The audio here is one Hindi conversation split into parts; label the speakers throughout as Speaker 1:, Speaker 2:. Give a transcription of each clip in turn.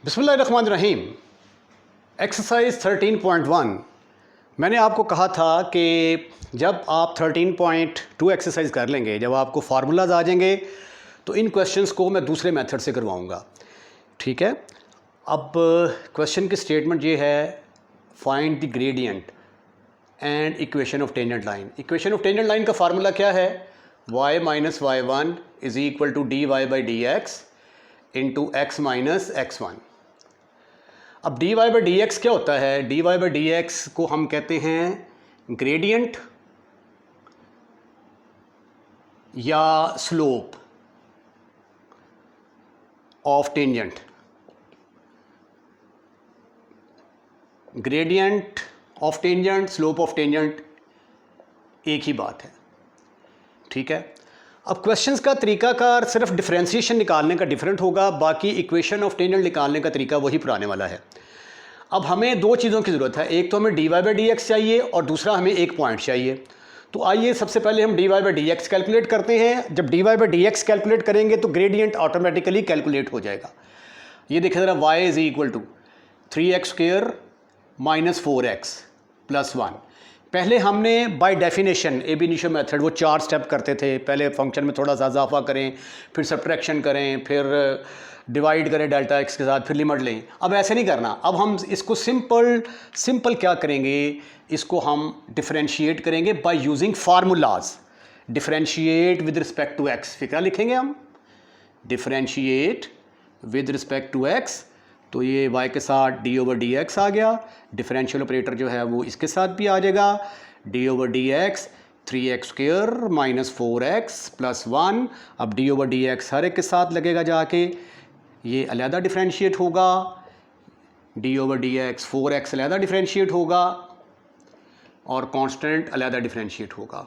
Speaker 1: बिस्मिल्लाहिर्रहमानिर्रहीम। एक्सरसाइज 13.1 मैंने आपको कहा था कि जब आप 13.2 एक्सरसाइज कर लेंगे, जब आपको फार्मूलाज आ जाएंगे तो इन क्वेश्चंस को मैं दूसरे मेथड से करवाऊंगा। ठीक है, अब क्वेश्चन की स्टेटमेंट ये है, find the gradient and equation of tangent line. Equation of tangent line का फार्मूला क्या है? y minus y1 is equal to dy by D x into x minus x1। अब dy बाई डी एक्स क्या होता है? dy बाई डी एक्स को हम कहते हैं ग्रेडियंट या slope of tangent. Gradient of tangent, slope of tangent एक ही बात है। ठीक है, अब क्वेश्चंस का तरीकाकार सिर्फ डिफरेंशिएशन निकालने का डिफरेंट होगा, बाकी इक्वेशन ऑफ टेंजेंट निकालने का तरीका वही पुराने वाला है। अब हमें दो चीज़ों की ज़रूरत है, एक तो हमें dy बाई डी एक्स चाहिए और दूसरा हमें एक पॉइंट चाहिए। तो आइए सबसे पहले हम dy by D x calculate करते हैं। जब dy by D x calculate करेंगे तो ग्रेडियंट ऑटोमेटिकली कैलकुलेट हो जाएगा। ये देखें ज़रा, y is equal to 3x square minus 4x plus 1। पहले हमने by definition ab initio method वो 4 स्टेप करते थे। पहले फंक्शन में थोड़ा सा इजाफा करें, फिर सब्ट्रैक्शन करें, फिर डिवाइड करें डेल्टा x के साथ, फिर लिमिट लें। अब ऐसे नहीं करना, अब हम इसको सिंपल क्या करेंगे, इसको हम डिफरेंशिएट करेंगे by using formulas. Differentiate with respect to x, फिर क्या लिखेंगे हम? Differentiate with respect to x, तो ये y के साथ d ओवर डी एक्स आ गया। डिफरेंशियल ऑपरेटर जो है वो इसके साथ भी आ जाएगा, d over D x 3x square minus 4x plus 1। अब d ओवर डी एक्स हर एक के साथ लगेगा जाके, ये अलहदा डिफरेंशिएट होगा, d over D x 4x अलहदा डिफरेंशिएट होगा और कांस्टेंट अलहदा डिफरेंशिएट होगा।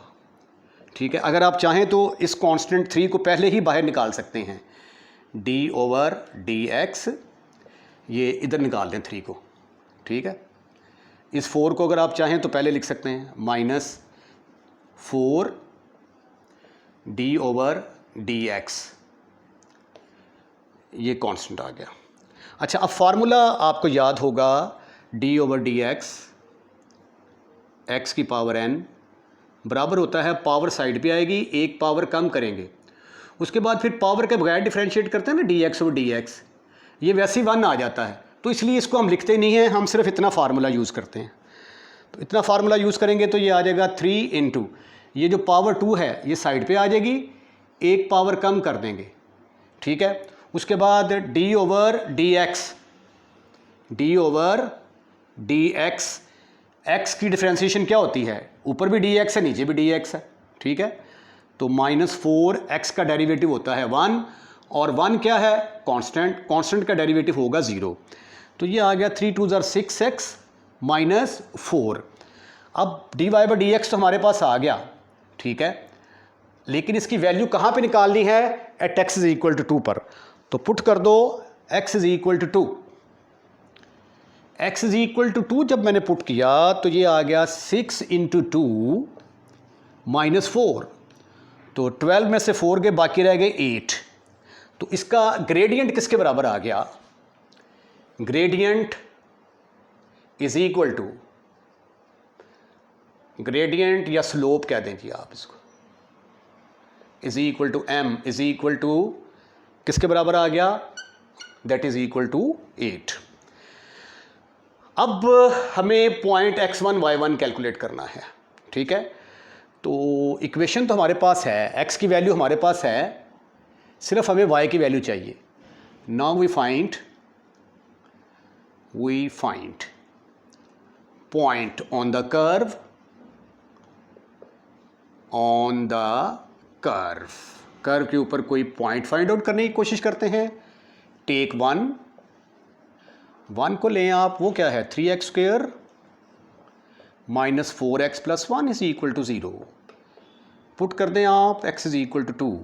Speaker 1: ठीक है, अगर आप चाहें तो इस कांस्टेंट 3 को पहले ही बाहर निकाल सकते हैं। d ओवर डी एक्स ये इधर निकाल दें 3 को। ठीक है, इस 4 को अगर आप चाहें तो पहले लिख सकते हैं, minus 4 d over D x, ये कांस्टेंट आ गया। अच्छा, अब फार्मूला आपको याद होगा, d over D x x की पावर n बराबर होता है, पावर साइड पे आएगी, एक पावर कम करेंगे, उसके बाद फिर पावर के बगैर डिफरेंशिएट करते हैं ना, dx ओवर डी एक्स, ये वैसे ही 1 आ जाता है। तो इसलिए इसको हम लिखते नहीं हैं, हम सिर्फ इतना फार्मूला यूज़ करते हैं। तो इतना फार्मूला यूज़ करेंगे तो ये आ जाएगा 3 इंटू, ये जो पावर 2 है ये साइड पे आ जाएगी, एक पावर कम कर देंगे। ठीक है, उसके बाद d over D x, D over D x, x की डिफ्रेंसिएशन क्या होती है? ऊपर भी dx है, नीचे भी dx है। ठीक है, तो माइनस 4x का डेरिवेटिव होता है 1, और 1 क्या है? कांस्टेंट, कांस्टेंट का डेरिवेटिव होगा 0। तो ये आ गया 3 2 6x माइनस 4। अब dy बाई डी एक्स तो हमारे पास आ गया। ठीक है, लेकिन इसकी वैल्यू कहाँ पे निकालनी है? At x is equal to 2 पर। तो पुट कर दो x is equal to 2। x is equal to 2 जब मैंने पुट किया तो ये आ गया 6 इंटू 2 माइनस 4। तो 12 में से 4 के बाकी रह गए 8। तो इसका ग्रेडियंट किसके बराबर आ गया? Gradient is equal to, gradient या स्लोप कह दें जी आप इसको, is equal to m is equal to किसके बराबर आ गया? That is equal to 8। अब हमें पॉइंट x1 y1 कैलकुलेट करना है। ठीक है, तो इक्वेशन तो हमारे पास है, x की वैल्यू हमारे पास है, सिर्फ हमें y की वैल्यू चाहिए। Now we find point on the curve, curve के ऊपर कोई पॉइंट फाइंड आउट करने की कोशिश करते हैं। टेक 1 को लें आप, वो क्या है? 3x square minus 4x plus 1 is equal to 0। Put कर दें आप, x इज इक्वल टू 2।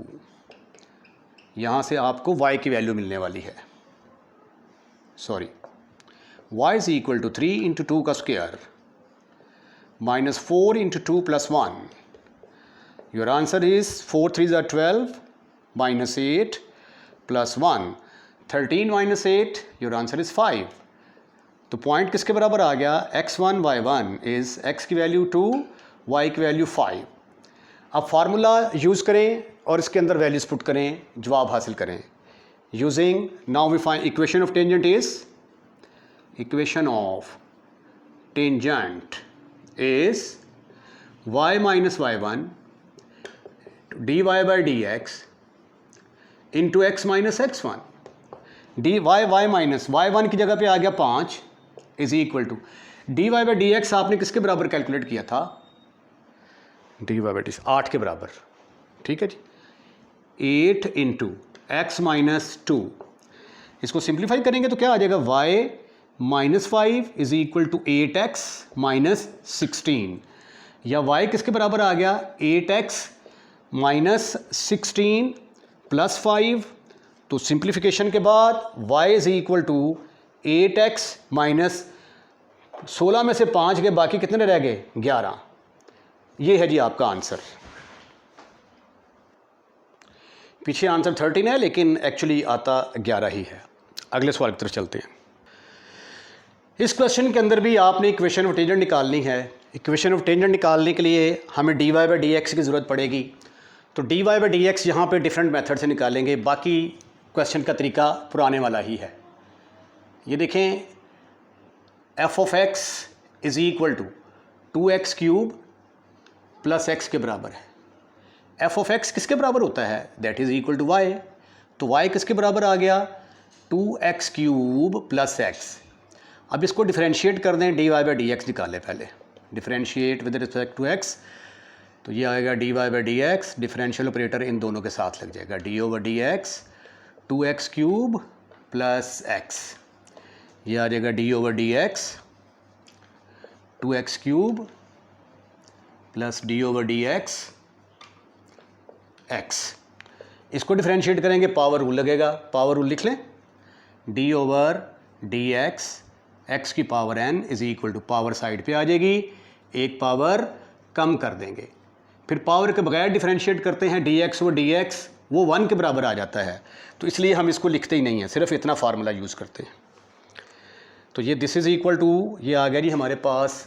Speaker 1: यहाँ से आपको y की वैल्यू मिलने वाली है, sorry, y is equal to 3 into 2 का square minus 4 into 2 plus 1। Your answer is 4 3 12 minus 8 plus 1। 13 minus 8, your answer is 5। तो पॉइंट किसके बराबर आ गया, x1 y1 इज़ x की वैल्यू 2, y की वैल्यू 5। अब फार्मूला यूज़ करें और इसके अंदर वैल्यूज़ पुट करें, जवाब हासिल करें। Using now we find equation of tangent is, equation of tangent is y minus y1 dy by dx into x minus x1। dy y minus y1 की जगह पे आ गया 5 is equal to dy by dx आपने किसके बराबर कैलकुलेट किया था, dy बाई dx 8 के बराबर, ठीक है जी। 8 इंटू एक्स माइनस 2, इसको सिंप्लीफाई करेंगे तो क्या आ जाएगा, y minus 5 is equal to 8x minus 16, या y किसके बराबर आ गया, 8x माइनस 16 प्लस 5। तो सिंप्लीफिकेशन के बाद y is equal to 8x minus 16 में से 5 गए, बाकी कितने रह गए, 11। ये है जी आपका आंसर। पीछे आंसर 13 है लेकिन एक्चुअली आता 11 ही है। अगले सवाल की तरफ चलते हैं। इस क्वेश्चन के अंदर भी आपने इक्वेशन ऑफ टेंजेंट निकालनी है। इक्वेशन ऑफ टेंजेंट निकालने के लिए हमें dy बाई dx की ज़रूरत पड़ेगी। तो dy बाई dx यहाँ पे डिफरेंट मेथड से निकालेंगे, बाकी क्वेश्चन का तरीका पुराने वाला ही है। ये देखें, f of x is equal to 2x cube plus x के बराबर है। f ऑफ x किसके बराबर होता है, that is equal to y। तो y किसके बराबर आ गया, 2x क्यूब प्लस x। अब इसको डिफरेंशिएट कर दें, dy बाई dx निकालें पहले, differentiate with respect to x। तो ये आएगा dy by dx, differential operator इन दोनों के साथ लग जाएगा, d over dx 2x cube plus x। ये आ जाएगा d over dx 2x cube plus d over dx x। इसको डिफरेंशिएट करेंगे, पावर रूल लगेगा, पावर रूल लिख लें, d ओवर dx x की power n is equal to, power side पे आ जाएगी, एक पावर कम कर देंगे, फिर पावर के बगैर डिफरेंशिएट करते हैं, dx ओवर dx वो 1 के बराबर आ जाता है, तो इसलिए हम इसको लिखते ही नहीं हैं, सिर्फ इतना फार्मूला यूज़ करते हैं। तो ये दिस इज़ इक्वल टू, ये आ गया जी हमारे पास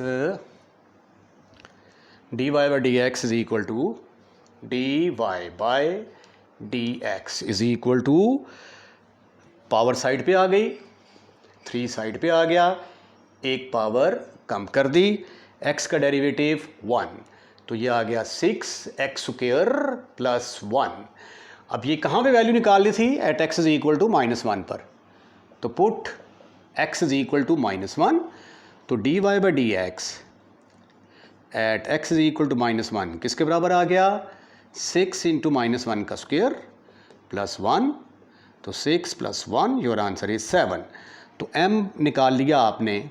Speaker 1: dy by dx is equal to dy by dx is equal to, power side पे आ गई, 3 साइड पे आ गया, एक पावर कम कर दी, x का डेरिवेटिव 1, तो ये आ गया 6x स्क्वायर प्लस 1। अब ये कहाँ पे वैल्यू निकालनी थी, at x is equal to -1 पर, तो put x is equal to -1, तो dy by dx at x is equal to -1 किसके बराबर आ गया, 6 इंटू -1 का स्क्वायर प्लस 1, तो 6 प्लस 1, योर आंसर इज 7। तो m निकाल लिया आपने,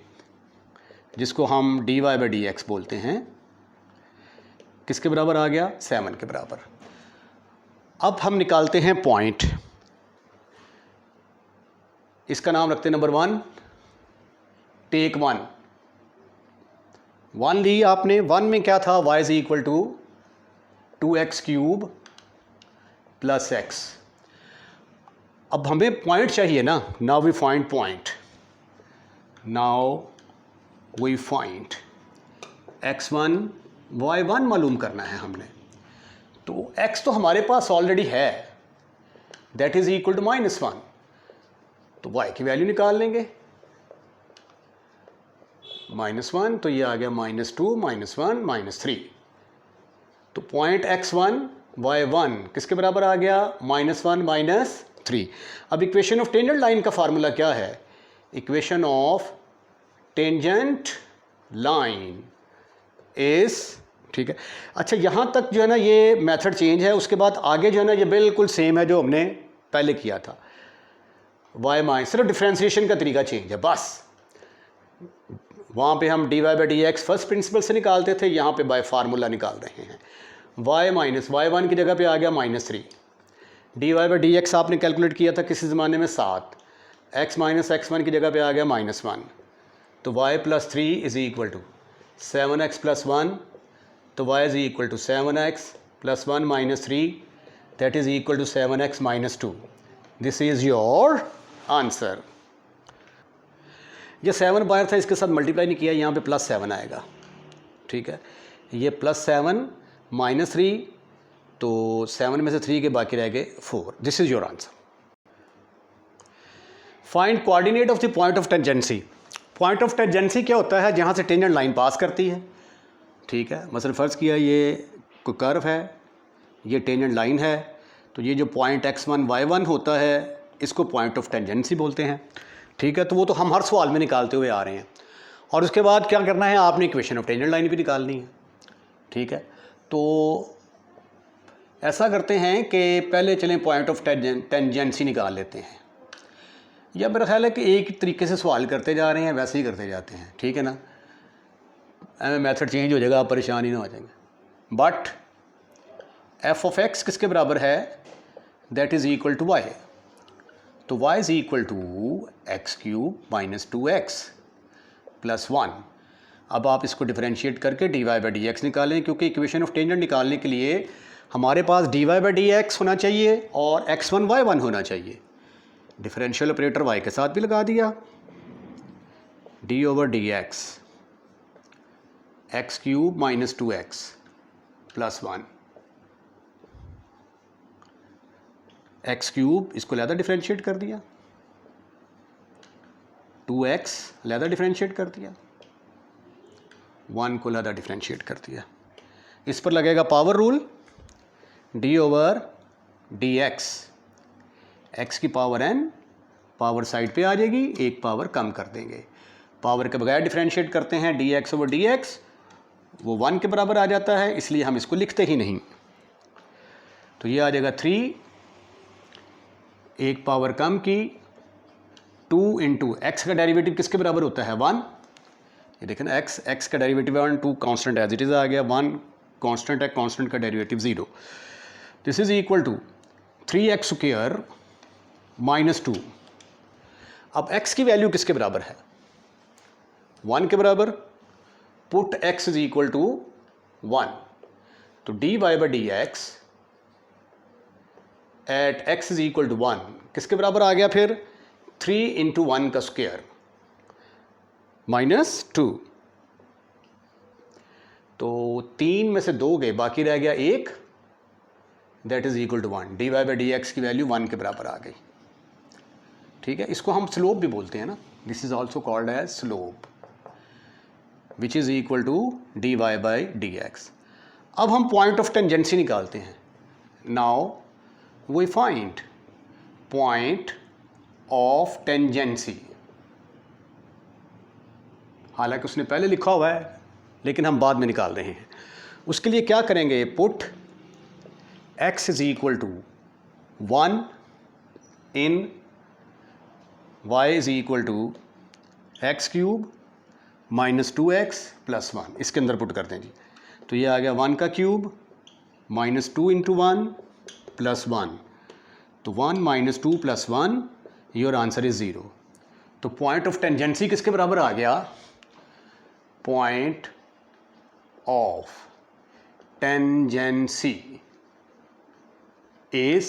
Speaker 1: जिसको हम dy बाई dx बोलते हैं, किसके बराबर आ गया, 7 के बराबर। अब हम निकालते हैं पॉइंट, इसका नाम रखते हैं नंबर 1, टेक 1 ली आपने, 1 में क्या था, y is equal to 2x cube plus x। अब हमें पॉइंट चाहिए ना, now we find point, now we find x1 y1 मालूम करना है हमने। तो x तो हमारे पास ऑलरेडी है, दैट इज इक्वल टू -1, तो y की वैल्यू निकाल लेंगे, -1, तो ये आ गया -2 -1 -3। तो पॉइंट x1 y1 किसके बराबर आ गया, -1 -3। अब इक्वेशन ऑफ टेंजेंट लाइन का फार्मूला क्या है, equation of tangent line is, ठीक है। अच्छा, यहाँ तक जो है ना ये मेथड चेंज है, उसके बाद आगे जो है ना ये बिल्कुल सेम है जो हमने पहले किया था, y सिर्फ डिफ्रेंसिएशन का तरीका चेंज है बस। वहाँ पे हम dy by dx first principle से निकालते थे, यहाँ पे बाय फार्मूला निकाल रहे हैं। y माइनस y1 की जगह पे आ गया -3, dy बाई dx आपने कैलकुलेट किया था किसी ज़माने में 7, x माइनस x1 की जगह पे आ गया -1, तो y plus 3 is equal to 7x plus 1, तो y is equal to 7x plus 1 -3, that is equal to 7x -2। This is your answer. ये 7 बाहर था, इसके साथ मल्टीप्लाई नहीं किया, यहाँ पे +7 आएगा, ठीक है। ये +7 -3, तो 7 में से 3 के बाकी रह गए 4। This is your answer. Find coordinate of the point of tangency. Point of tangency क्या होता है? जहाँ से टेंजेंट लाइन पास करती है, ठीक है। मसलन फ़र्ज़ किया ये कोई कर्व है, ये टेंजेंट लाइन है, तो ये जो पॉइंट x1 y1 होता है इसको पॉइंट ऑफ टेंजेंसी बोलते हैं, ठीक है। तो वो तो हम हर सवाल में निकालते हुए आ रहे हैं। और उसके बाद क्या करना है, आपने इक्वेशन ऑफ टेंजेंट लाइन भी निकालनी है, ठीक है। तो ऐसा करते हैं कि पहले चलें पॉइंट ऑफ टेंजेंसी निकाल लेते हैं, या मेरा ख्याल है कि एक तरीके से सवाल करते जा रहे हैं, वैसे ही करते जाते हैं, ठीक है ना। मेथड चेंज हो जाएगा, आप परेशान ही ना हो जाएंगे। बट f ऑफ x किसके बराबर है? That is equal to y। तो y is equal to x³ - 2x + 1। अब आप इसको डिफरेंशिएट करके dy/dx निकालें, क्योंकि इक्वेशन ऑफ टेंजेंट निकालने के लिए हमारे पास dy/dx होना चाहिए और x1 y1 होना चाहिए। डिफरेंशियल ऑपरेटर y के साथ भी लगा दिया, d/dx x³ - 2x + 1। x³ इसको लहदा डिफरेंशिएट कर दिया, 2x लहदा डिफरेंशिएट कर दिया, 1 को लहदा डिफरेंशिएट कर दिया। इस पर लगेगा पावर रूल, d/dx x की पावर n, पावर साइड पे आ जाएगी, एक पावर कम कर देंगे। पावर के बगैर डिफरेंशिएट करते हैं, dx/dx वो 1 के बराबर आ जाता है, इसलिए हम इसको लिखते ही नहीं। तो ये आ जाएगा 3, एक पावर कम की, 2 × x का डेरिवेटिव किसके बराबर होता है? 1। ये देखें ना, x का derivative 1, 2 constant as it is आ गया, 1 कांस्टेंट है, कांस्टेंट का derivative 0। This is equal to 3x² - 2। अब x की वैल्यू किसके बराबर है? 1 के बराबर। Put x is equal to 1, तो dy/dx at x is equal to 1 किसके बराबर आ गया फिर? 3 × 1 का स्क्वायर -2। तो 3 में से 2 गए, बाकी रह गया 1, that is equal to 1। dy/dx की वैल्यू 1 के बराबर आ गई, ठीक है। इसको हम स्लोप भी बोलते हैं ना, this is also called as slope, which is equal to dy/dx। अब हम पॉइंट ऑफ टेंजेंसी निकालते हैं। Now we find point of tangency. हालांकि उसने पहले लिखा हुआ है, लेकिन हम बाद में निकाल रहे हैं। उसके लिए क्या करेंगे? Put x is equal to 1 in y is equal to x³ - 2x + 1। इसके अंदर पुट करते हैं जी, तो ये आ गया 1 का क्यूब -2 × 1 + 1, तो 1 - 2 + 1, योर आंसर इज 0। तो पॉइंट ऑफ टेंजेंसी किसके बराबर आ गया? Point of tangency is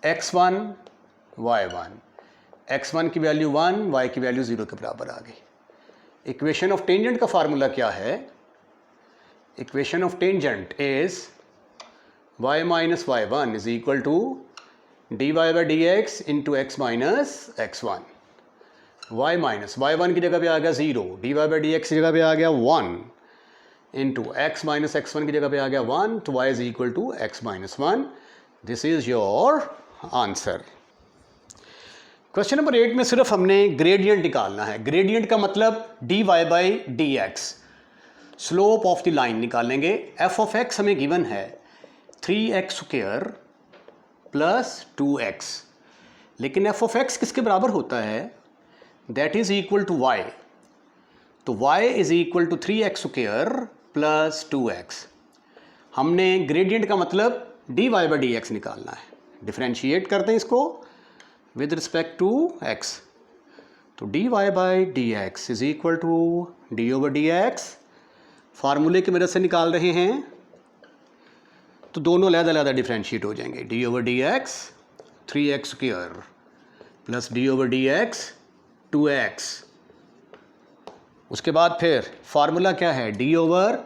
Speaker 1: x1 y1। x1 की वैल्यू 1, y की वैल्यू 0 के बराबर आ गई। इक्वेशन ऑफ टेंजेंट का फार्मूला क्या है? Equation of tangent is y - y1 is equal to dy/dx × x - x1। y1 की जगह पे आ गया 0, dy/dx की जगह पे आ गया 1, इंटू x - x1 की जगह पे आ गया 1, तो y is equal to x - 1। This is your answer. Question number 8 में सिर्फ हमने ग्रेडियंट निकालना है। ग्रेडियंट का मतलब dy/dx, slope of the line निकालेंगे। f ऑफ x हमें गिवन है 3x² + 2x, लेकिन f ऑफ x किसके बराबर होता है? That is equal to y। तो y is equal to 3x² + 2x। हमने ग्रेडियंट का मतलब dy/dx निकालना है। डिफरेंशिएट करते हैं इसको विद रिस्पेक्ट टू x, तो dy/dx is equal to d/dx। फार्मूले की मदद से निकाल रहे हैं, तो दोनों अलग-अलग डिफरेंशिएट हो जाएंगे। d/dx 3x² plus D over D x 2x। उसके बाद फिर फार्मूला क्या है, d over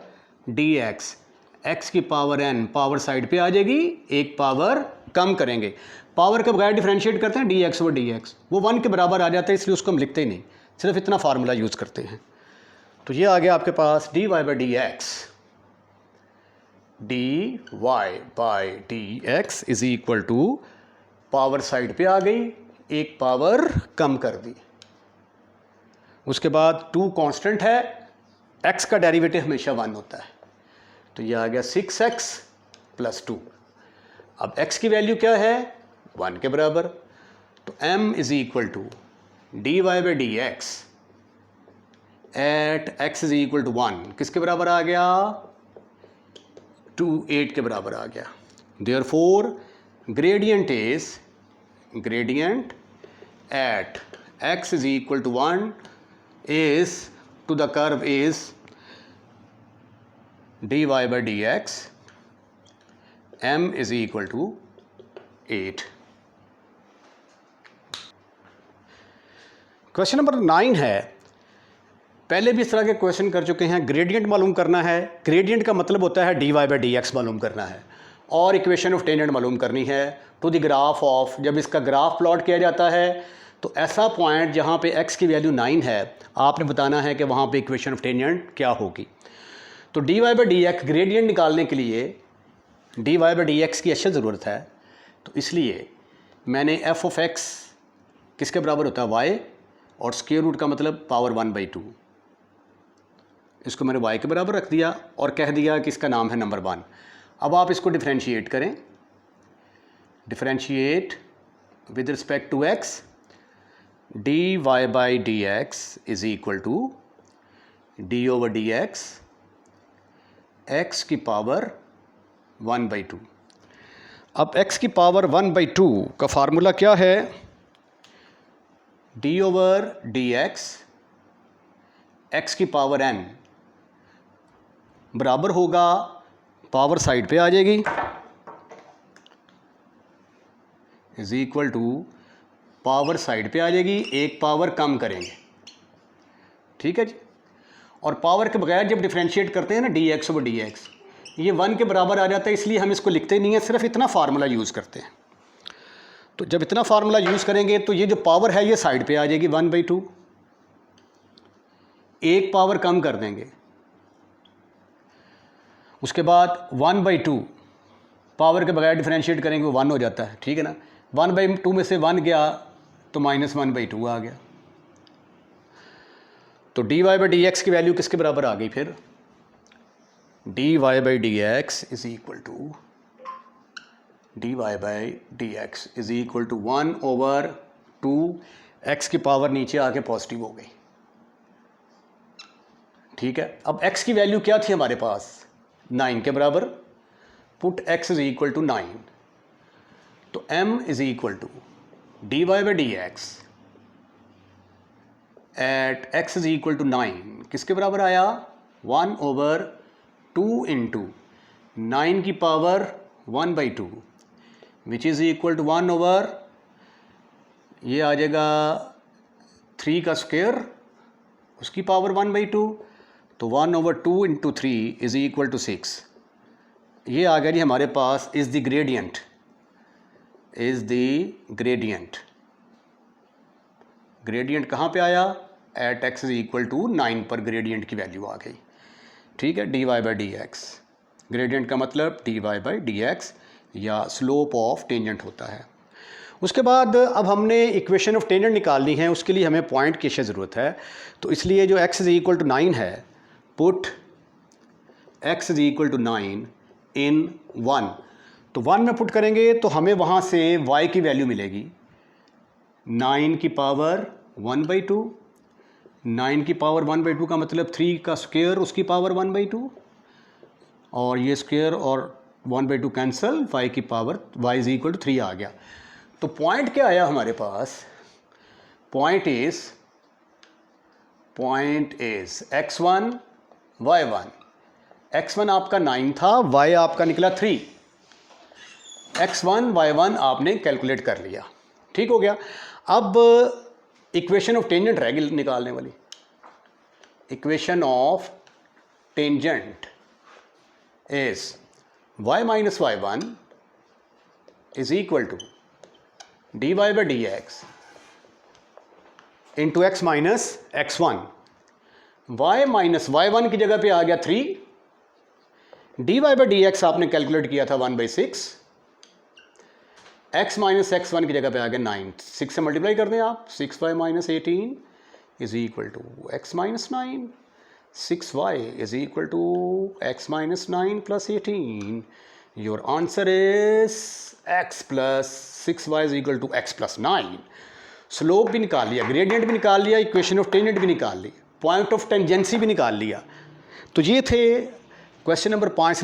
Speaker 1: D x, x की पावर n पावर साइड पे आ जाएगी, एक पावर कम करेंगे, पावर के बगैर डिफरेंशिएट करते हैं D x over D x, वो 1 के बराबर आ जाता है, इसलिए उसको हम लिखते ही नहीं, सिर्फ इतना फार्मूला यूज़ करते हैं। तो ये आ गया आपके पास d y by D x, d y by D x is equal to power side पे आ गई, एक पावर कम कर दी। उसके बाद 2 कांस्टेंट है, x का डेरिवेटिव हमेशा 1 होता है, तो ये आ गया 6x प्लस 2। अब x की वैल्यू क्या है, 1 के बराबर, तो m is equal to d y by D x at x is equal to 1, किसके बराबर आ गया, 8 के बराबर आ गया। Therefore gradient at x is equal to 1 is to the curve is dy by dx, m is equal to 8। Question number 9 है, पहले भी इस तरह के क्वेश्चन कर चुके हैं। ग्रेडियंट मालूम करना है, ग्रेडियंट का मतलब होता है dy by dx मालूम करना है, और इक्वेशन ऑफ टेंजेंट मालूम करनी है टू द ग्राफ ऑफ। जब इसका ग्राफ प्लॉट किया जाता है तो ऐसा पॉइंट जहाँ पे x की वैल्यू 9 है, आपने बताना है कि वहाँ पे इक्वेशन ऑफ टेंजेंट क्या होगी। तो dy by D x gradient निकालने के लिए dy बाई डी एक्स की अशद ज़रूरत है, तो इसलिए मैंने f ऑफ x किसके बराबर होता है, y, और स्क्वायर रूट का मतलब पावर 1/2, इसको मैंने y के बराबर रख दिया और कह दिया कि इसका नाम है नंबर 1। अब आप इसको डिफरेंशिएट करें, differentiate with respect to x, d y by D x is equal to d over D x x की पावर 1/2। अब x की पावर 1/2 का फार्मूला क्या है, d over D x x की पावर n बराबर होगा, पावर साइड पे आ जाएगी, is equal to power side पे आ जाएगी, एक पावर कम करेंगे, ठीक है जी। और पावर के बगैर जब डिफरेंशिएट करते हैं ना D x over D x, ये 1 के बराबर आ जाता है, इसलिए हम इसको लिखते नहीं हैं, सिर्फ इतना फार्मूला यूज़ करते हैं। तो जब इतना फार्मूला यूज़ करेंगे तो ये जो पावर है ये साइड पे आ जाएगी 1/2, एक पावर कम कर देंगे। उसके बाद 1/2 पावर के बगैर डिफरेंशिएट करेंगे वो 1 हो जाता है, ठीक है ना। 1/2 में से 1 गया तो -1/2 आ गया। तो d y by D x की वैल्यू किसके बराबर आ गई फिर, d y by D x is equal to d y by D x is equal to 1/2, x की पावर नीचे आके पॉजिटिव हो गई, ठीक है। अब x की वैल्यू क्या थी हमारे पास, 9 के बराबर, put x is equal to 9, तो m is equal to d y by D x at x is equal to 9, किसके बराबर आया, 1/2 इंटू 9 की power 1/2 which is equal to 1/, ये आ जाएगा 3 का स्क्वायर उसकी पावर 1/2, तो 1/2 इंटू 3 इज इक्वल टू 6। ये आ गया जी हमारे पास is the gradient, is the gradient. Gradient कहाँ पे आया, at x is equal to 9 पर ग्रेडियंट की वैल्यू आ गई, ठीक है, d y by D x. Gradient का मतलब d y by D x या स्लोप ऑफ टेंजेंट होता है। उसके बाद अब हमने इक्वेशन ऑफ टेंजेंट निकालनी है, उसके लिए हमें पॉइंट की ज़रूरत है, तो इसलिए जो x इज इक्वल टू 9 है, put x is equal to 9 in 1, तो 1 में पुट करेंगे तो हमें वहाँ से y की वैल्यू मिलेगी 9 की पावर 1/2, 9 की पावर 1/2 का मतलब 3 का स्क्वायर उसकी पावर 1/2, और ये स्क्वायर और 1/2 कैंसिल, y की power y is equal to 3 आ गया। तो पॉइंट क्या आया हमारे पास, point is x1 y1, x1 आपका 9 था, y आपका निकला 3, x1 y1 आपने कैलकुलेट कर लिया, ठीक हो गया। अब इक्वेशन ऑफ टेंजेंट रह गई निकालने वाली। Equation of tangent is y minus y1 is equal to dy by D x into x minus x1। y minus y1 की जगह पे आ गया 3, dy बाई डी एक्स आपने कैलकुलेट किया था 1/6, x माइनस x1 की जगह पे आ गया 9। 6 से मल्टीप्लाई कर दें आप, 6y minus 18 is equal to x minus 9, 6y is equal to x minus 9 plus 18. Your answer is x plus 6y is equal to x plus 9. Slope भी निकाल लिया, ग्रेडियंट भी निकाल लिया, इक्वेशन ऑफ टेंजेंट भी निकाल ली, पॉइंट ऑफ टेंजेंसी भी निकाल लिया। तो ये थे क्वेश्चन नंबर 5